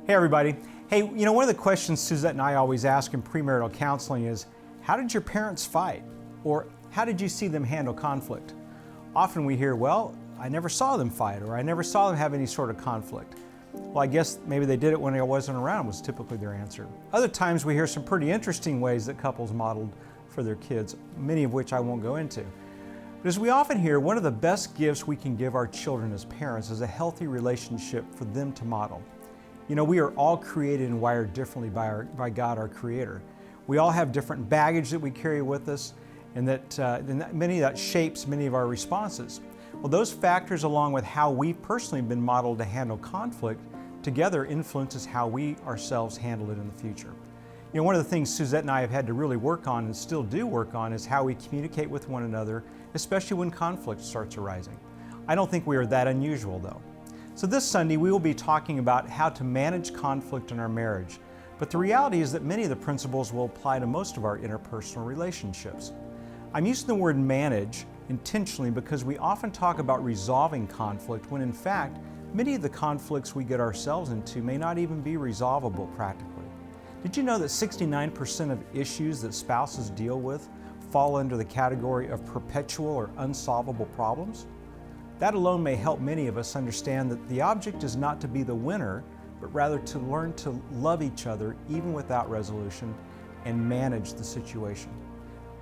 Hey everybody. Hey, one of the questions Suzette and I always ask in premarital counseling is, how did your parents fight? Or how did you see them handle conflict? Often we hear, well, I never saw them fight, or I never saw them have any sort of conflict. Well, I guess maybe they did it when I wasn't around, was typically their answer. Other times we hear some pretty interesting ways that couples modeled for their kids, many of which I won't go into. But as we often hear, one of the best gifts we can give our children as parents is a healthy relationship for them to model. We are all created and wired differently by God, our Creator. We all have different baggage that we carry with us, and that shapes many of our responses. Well, those factors, along with how we've personally been modeled to handle conflict, together influences how we ourselves handle it in the future. One of the things Suzette and I have had to really work on, and still do work on, is how we communicate with one another, especially when conflict starts arising. I don't think we are that unusual, though. So this Sunday, we will be talking about how to manage conflict in our marriage. But the reality is that many of the principles will apply to most of our interpersonal relationships. I'm using the word manage intentionally because we often talk about resolving conflict when in fact, many of the conflicts we get ourselves into may not even be resolvable practically. Did you know that 69% of issues that spouses deal with fall under the category of perpetual or unsolvable problems? That alone may help many of us understand that the object is not to be the winner, but rather to learn to love each other even without resolution and manage the situation.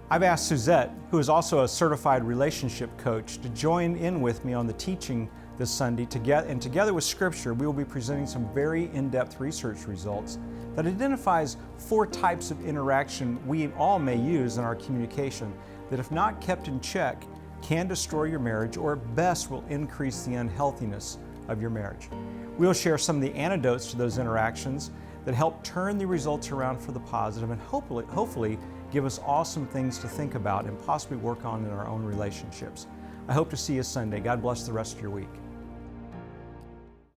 I've asked Suzette, who is also a certified relationship coach, to join in with me on the teaching this Sunday, and together with Scripture, we will be presenting some very in-depth research results that identifies 4 types of interaction we all may use in our communication that, if not kept in check, can destroy your marriage, or at best will increase the unhealthiness of your marriage. We'll share some of the antidotes to those interactions that help turn the results around for the positive and hopefully give us all some things to think about and possibly work on in our own relationships. I hope to see you Sunday. God bless the rest of your week.